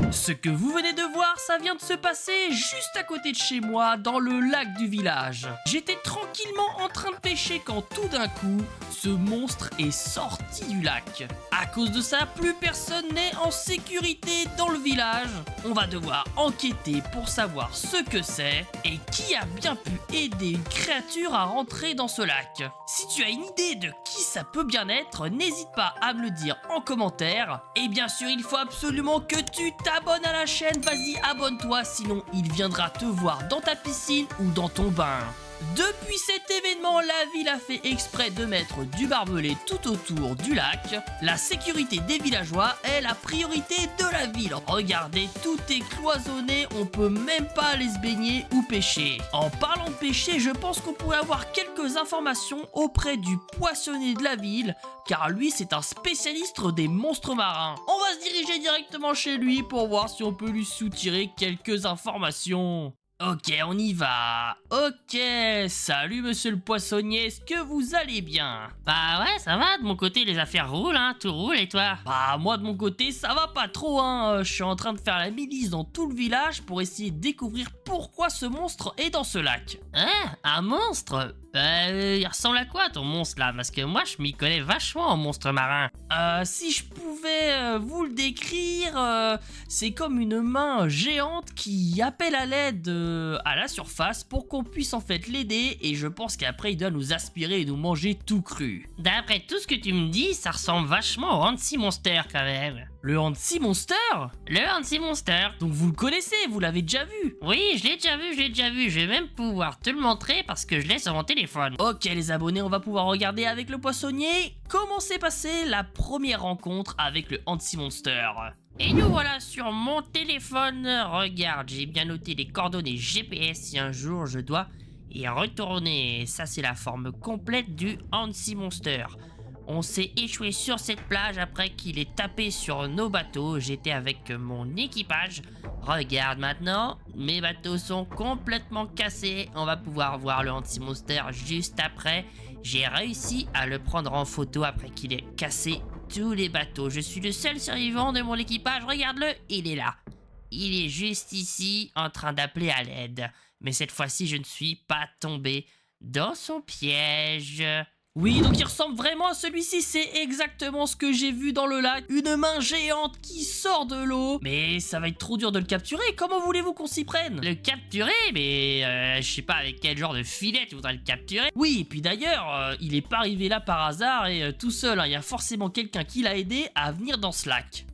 Ce que vous venez de voir, ça vient de se passer juste à côté de chez moi, dans le lac du village. J'étais tranquillement en train de pêcher quand tout d'un coup, ce monstre est sorti du lac. À cause de ça, plus personne n'est en sécurité dans le village. On va devoir enquêter pour savoir ce que c'est et qui a bien pu aider une créature à rentrer dans ce lac. Si tu as une idée de qui ça peut bien être, n'hésite pas à me le dire en commentaire. Et bien sûr, il faut absolument que tu t'abonnes à la chaîne. Vas-y, abonne-toi, sinon il viendra te voir dans ta piscine ou dans ton bain. Depuis cet événement, la ville a fait exprès de mettre du barbelé tout autour du lac. La sécurité des villageois est la priorité de la ville. Regardez, tout est cloisonné, on peut même pas aller se baigner ou pêcher. En parlant de pêcher, je pense qu'on pourrait avoir quelques informations auprès du poissonnier de la ville, car lui c'est un spécialiste des monstres marins. On va se diriger directement chez lui pour voir si on peut lui soutirer quelques informations. Ok, on y va. Ok, salut monsieur le poissonnier, est-ce que vous allez bien? Bah ouais, ça va, de mon côté les affaires roulent, hein, tout roule et toi? Bah moi de mon côté ça va pas trop hein, je suis en train de faire la milice dans tout le village pour essayer de découvrir pourquoi ce monstre est dans ce lac. Hein? Un monstre? Il ressemble à quoi ton monstre là? Parce que moi je m'y connais vachement en monstre marin. Si je pouvais vous le décrire, c'est comme une main géante qui appelle à l'aide à la surface pour qu'on puisse en fait l'aider, et je pense qu'après il doit nous aspirer et nous manger tout cru. D'après tout ce que tu me dis, ça ressemble vachement au Hansi Monster quand même. Le Hansi Monster? Le Hansi Monster. Donc vous le connaissez, vous l'avez déjà vu? Oui, je l'ai déjà vu, je vais même pouvoir te le montrer parce que je l'ai sur mon téléphone. Ok les abonnés, on va pouvoir regarder avec le poissonnier comment s'est passée la première rencontre avec le Hansi Monster. Et nous voilà sur mon téléphone. Regarde, j'ai bien noté les coordonnées GPS si un jour je dois y retourner. Ça c'est la forme complète du Hansi Monster. On s'est échoué sur cette plage après qu'il ait tapé sur nos bateaux. J'étais avec mon équipage. Regarde maintenant, mes bateaux sont complètement cassés. On va pouvoir voir le Hansi Monster juste après. J'ai réussi à le prendre en photo après qu'il ait cassé tous les bateaux. Je suis le seul survivant de mon équipage. Regarde-le, il est là. Il est juste ici en train d'appeler à l'aide. Mais cette fois-ci, je ne suis pas tombé dans son piège. Oui, donc il ressemble vraiment à celui-ci, c'est exactement ce que j'ai vu dans le lac. Une main géante qui sort de l'eau. Mais ça va être trop dur de le capturer, comment voulez-vous qu'on s'y prenne? Le capturer? Mais je sais pas avec quel genre de filet tu voudrais le capturer. Oui, et puis d'ailleurs, il est pas arrivé là par hasard et tout seul, hein. Il y a forcément quelqu'un qui l'a aidé à venir dans ce lac.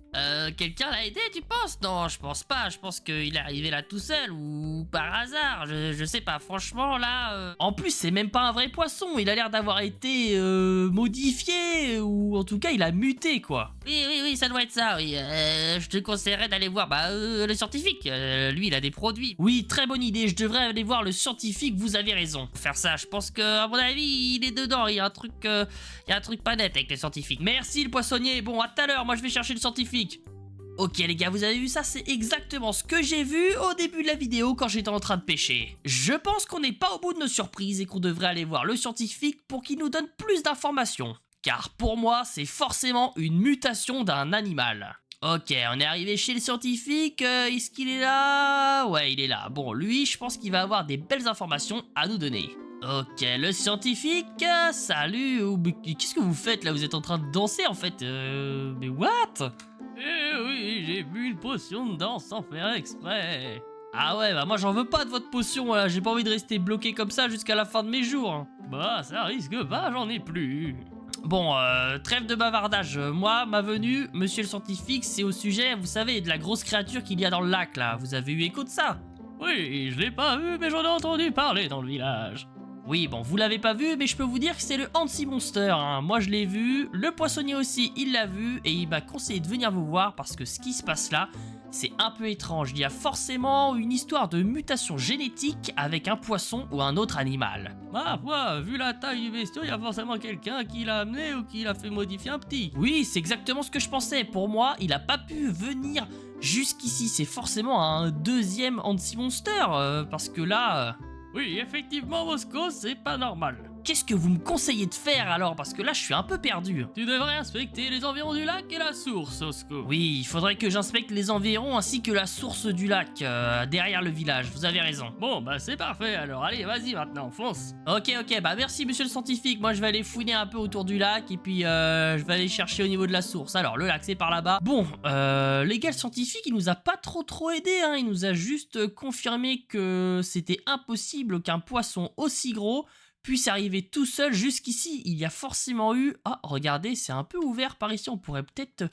Quelqu'un l'a aidé, tu penses? Non, je pense pas. Je pense qu'il est arrivé là tout seul ou par hasard. Je sais pas. Franchement, là. En plus, c'est même pas un vrai poisson. Il a l'air d'avoir été modifié ou en tout cas, il a muté quoi. Oui, ça doit être ça. Oui. Je te conseillerais d'aller voir le scientifique. Lui, il a des produits. Oui, très bonne idée. Je devrais aller voir le scientifique. Vous avez raison. Pour faire ça, je pense que, à mon avis, il est dedans. Il y a un truc pas net avec le scientifique. Merci le poissonnier. Bon, à tout à l'heure. Moi, je vais chercher le scientifique. Ok les gars, vous avez vu ça, c'est exactement ce que j'ai vu au début de la vidéo quand j'étais en train de pêcher. Je pense qu'on n'est pas au bout de nos surprises et qu'on devrait aller voir le scientifique pour qu'il nous donne plus d'informations. Car pour moi, c'est forcément une mutation d'un animal. Ok, on est arrivé chez le scientifique, est-ce qu'il est là? Ouais, il est là. Bon, lui, je pense qu'il va avoir des belles informations à nous donner. Ok, le scientifique, salut, qu'est-ce que vous faites là? Vous êtes en train de danser en fait, mais what? Eh oui, j'ai bu une potion de danse sans faire exprès. Ah ouais, bah moi j'en veux pas de votre potion là, j'ai pas envie de rester bloqué comme ça jusqu'à la fin de mes jours. Bah ça risque pas, j'en ai plus. Bon, trêve de bavardage, moi, ma venue, monsieur le scientifique, c'est au sujet, vous savez, de la grosse créature qu'il y a dans le lac là, vous avez eu écho de ça? Oui, je l'ai pas vu, mais j'en ai entendu parler dans le village. Oui, bon, vous l'avez pas vu, mais je peux vous dire que c'est le Hansi Monster, hein. Moi je l'ai vu, le poissonnier aussi, il l'a vu, et il m'a conseillé de venir vous voir parce que ce qui se passe là, c'est un peu étrange. Il y a forcément une histoire de mutation génétique avec un poisson ou un autre animal. Ma foi, vu la taille du bestiau, il y a forcément quelqu'un qui l'a amené ou qui l'a fait modifier un petit. Oui, c'est exactement ce que je pensais. Pour moi, il a pas pu venir jusqu'ici. C'est forcément un deuxième Hansi Monster, parce que là... Oui, effectivement, Mosco, c'est pas normal. qu'est-ce que vous me conseillez de faire alors? Parce que là, je suis un peu perdu. Tu devrais inspecter les environs du lac et la source, Osco. Oui, il faudrait que j'inspecte les environs ainsi que la source du lac, derrière le village, vous avez raison. Bon, bah c'est parfait, alors allez, vas-y maintenant, fonce. Ok, bah merci monsieur le scientifique, moi je vais aller fouiner un peu autour du lac et puis je vais aller chercher au niveau de la source. Alors le lac c'est par là-bas. Bon, les gars le scientifique il nous a pas trop aidé, hein. Il nous a juste confirmé que c'était impossible qu'un poisson aussi gros puisse arriver tout seul jusqu'ici. Il y a forcément eu... Ah, regardez, c'est un peu ouvert par ici, on pourrait peut-être...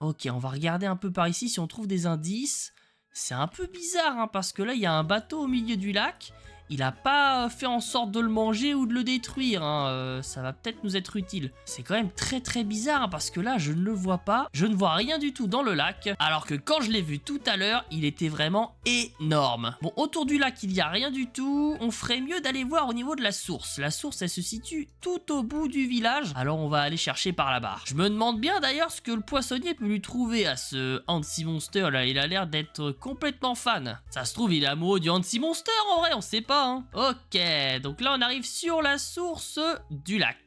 Ok, on va regarder un peu par ici si on trouve des indices. C'est un peu bizarre, hein, parce que là, il y a un bateau au milieu du lac. Il a pas fait en sorte de le manger ou de le détruire, hein. Ça va peut-être nous être utile. C'est quand même très bizarre, hein, parce que là, je ne le vois pas. Je ne vois rien du tout dans le lac, alors que quand je l'ai vu tout à l'heure, il était vraiment énorme. Bon, autour du lac, il n'y a rien du tout. On ferait mieux d'aller voir au niveau de la source. La source, elle se situe tout au bout du village. Alors, on va aller chercher par là-bas. Je me demande bien d'ailleurs ce que le poissonnier peut lui trouver à ce Hansi Monster, là. Il a l'air d'être complètement fan. Ça se trouve, il est amoureux du Hansi Monster, en vrai, on sait pas. Ok, donc là on arrive sur la source du lac.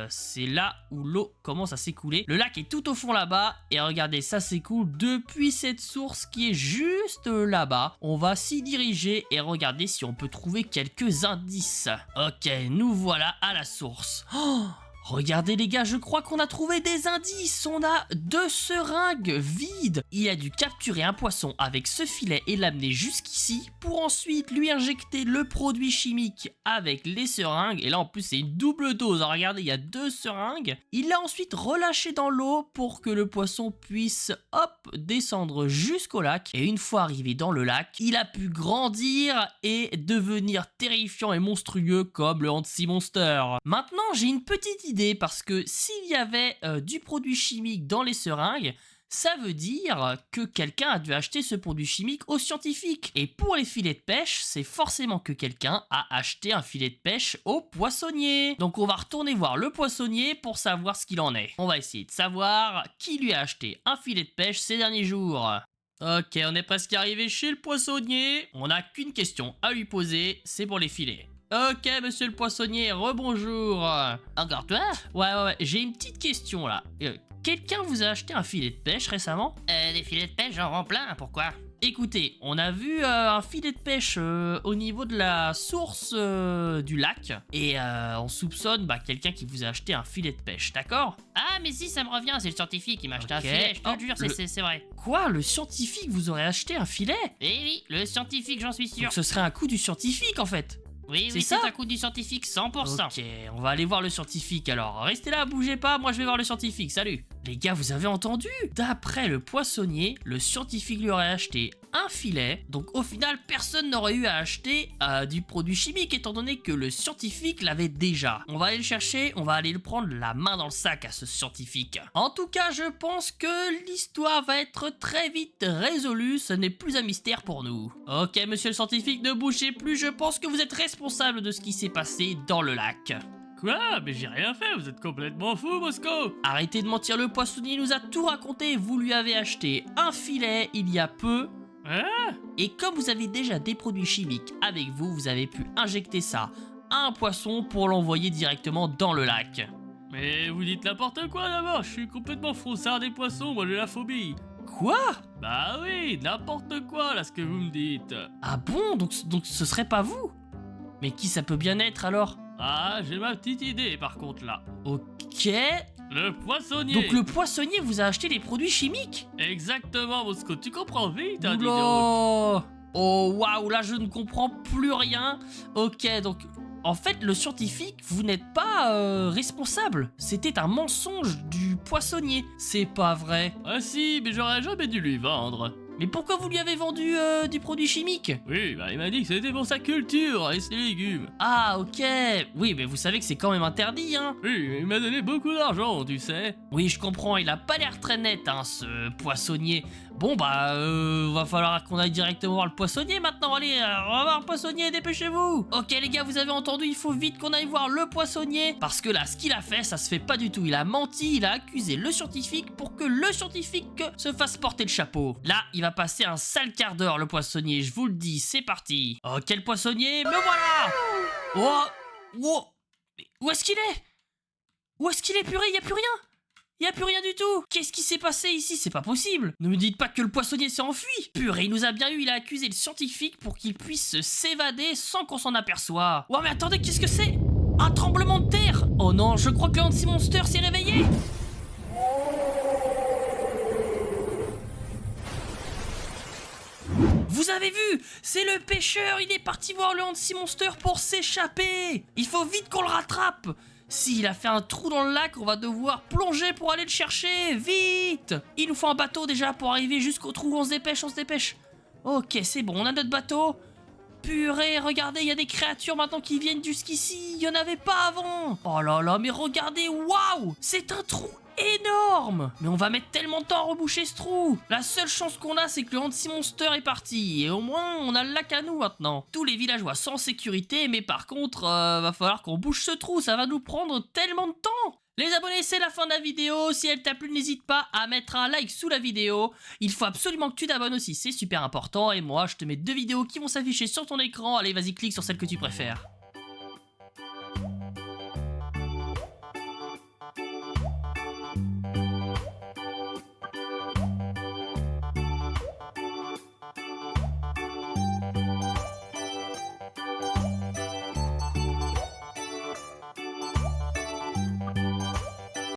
C'est là où l'eau commence à s'écouler. Le lac est tout au fond là-bas. Et regardez, ça s'écoule depuis cette source qui est juste là-bas. On va s'y diriger et regarder si on peut trouver quelques indices. Ok, nous voilà à la source. Oh! Regardez les gars, je crois qu'on a trouvé des indices. On a 2 seringues vides. Il a dû capturer un poisson avec ce filet et l'amener jusqu'ici pour ensuite lui injecter le produit chimique avec les seringues. Et là en plus c'est une double dose. Alors, regardez, il y a 2 seringues. Il l'a ensuite relâché dans l'eau pour que le poisson puisse hop descendre jusqu'au lac. Et une fois arrivé dans le lac, il a pu grandir et devenir terrifiant et monstrueux comme le Hansi Monster. Maintenant j'ai une petite idée. Parce que s'il y avait du produit chimique dans les seringues, ça veut dire que quelqu'un a dû acheter ce produit chimique au scientifique. Et pour les filets de pêche, c'est forcément que quelqu'un a acheté un filet de pêche au poissonnier. Donc on va retourner voir le poissonnier pour savoir ce qu'il en est. On va essayer de savoir qui lui a acheté un filet de pêche ces derniers jours. Ok, on est presque arrivé chez le poissonnier. On n'a qu'une question à lui poser, c'est pour les filets. Ok, monsieur le poissonnier, rebonjour. Encore toi? Ouais, j'ai une petite question là. Quelqu'un vous a acheté un filet de pêche récemment? Des filets de pêche, j'en rends plein, pourquoi? Écoutez, on a vu un filet de pêche au niveau de la source du lac. Et on soupçonne quelqu'un qui vous a acheté un filet de pêche, d'accord? Ah, mais si, ça me revient, c'est le scientifique qui m'a acheté un Ok. filet, je te Oh, le jure, c'est vrai. Quoi? Le scientifique vous aurait acheté un filet? Eh oui, le scientifique, j'en suis sûr. Donc ce serait un coup du scientifique en fait. Oui, c'est oui, ça c'est un coup du scientifique, 100%. Ok, on va aller voir le scientifique alors. Restez là, bougez pas, moi je vais voir le scientifique, salut. Les gars, vous avez entendu? D'après le poissonnier, le scientifique lui aurait acheté un filet. Donc au final, personne n'aurait eu à acheter du produit chimique étant donné que le scientifique l'avait déjà. On va aller le chercher, on va aller le prendre la main dans le sac à ce scientifique. En tout cas, je pense que l'histoire va être très vite résolue. Ce n'est plus un mystère pour nous. Ok, monsieur le scientifique, ne bougez plus. Je pense que vous êtes responsable de ce qui s'est passé dans le lac. Quoi? Mais j'ai rien fait, vous êtes complètement fou, Mosco. Arrêtez de mentir, le poissonnier nous a tout raconté. Vous lui avez acheté un filet il y a peu. Hein? Et comme vous avez déjà des produits chimiques avec vous, vous avez pu injecter ça à un poisson pour l'envoyer directement dans le lac. Mais vous dites n'importe quoi d'abord, je suis complètement froussard des poissons, moi j'ai la phobie. Quoi? Bah oui, n'importe quoi là ce que vous me dites. Ah bon? Donc ce serait pas vous? Mais qui ça peut bien être alors? Ah, j'ai ma petite idée par contre là. Ok. Le poissonnier. Donc le poissonnier vous a acheté des produits chimiques? Exactement, Mosco, tu comprends vite, hein, Oula. Oh waouh, là je ne comprends plus rien. Ok, donc en fait le scientifique, vous n'êtes pas responsable. C'était un mensonge du poissonnier. C'est pas vrai. Ah si, mais j'aurais jamais dû lui vendre. Mais pourquoi vous lui avez vendu du produit chimique? Oui, bah il m'a dit que c'était pour sa culture et ses légumes. Ah ok. Oui, mais vous savez que c'est quand même interdit, hein. Oui, mais il m'a donné beaucoup d'argent, tu sais. Oui, je comprends, il a pas l'air très net, hein, ce poissonnier. Bon bah, va falloir qu'on aille directement voir le poissonnier maintenant. Allez, on va voir le poissonnier, dépêchez-vous. Ok les gars, vous avez entendu, il faut vite qu'on aille voir le poissonnier. Parce que là, ce qu'il a fait, ça se fait pas du tout. Il a menti, il a accusé le scientifique pour que le scientifique se fasse porter le chapeau. Là, il va passer un sale quart d'heure, le poissonnier, je vous le dis, c'est parti. Ok le poissonnier, me voilà. Oh, oh. Mais où est-ce qu'il est? Où est-ce qu'il est, purée? Y a plus rien! Y a plus rien du tout! Qu'est-ce qui s'est passé ici? C'est pas possible! Ne me dites pas que le poissonnier s'est enfui! Purée, il nous a bien eu, il a accusé le scientifique pour qu'il puisse s'évader sans qu'on s'en aperçoive. Oh mais attendez, qu'est-ce que c'est? Un tremblement de terre! Oh non, je crois que le Hansi Monster s'est réveillé! Vous avez vu? C'est le pêcheur, il est parti voir le Hansi Monster pour s'échapper! Il faut vite qu'on le rattrape! S'il a fait un trou dans le lac, on va devoir plonger pour aller le chercher! Vite! Il nous faut un bateau déjà pour arriver jusqu'au trou, on se dépêche, on se dépêche! Ok, c'est bon, on a notre bateau! Purée, regardez, il y a des créatures maintenant qui viennent jusqu'ici, il y en avait pas avant! Oh là là, mais regardez, waouh! C'est un trou énorme! Mais on va mettre tellement de temps à reboucher ce trou! La seule chance qu'on a, c'est que le Hansi Monster est parti, et au moins, on a le lac à nous maintenant. Tous les villageois sont en sécurité, mais par contre, va falloir qu'on bouche ce trou, ça va nous prendre tellement de temps! Les abonnés, c'est la fin de la vidéo. Si elle t'a plu, n'hésite pas à mettre un like sous la vidéo. Il faut absolument que tu t'abonnes aussi, c'est super important. Et moi, je te mets 2 vidéos qui vont s'afficher sur ton écran. Allez, vas-y, clique sur celle que tu préfères.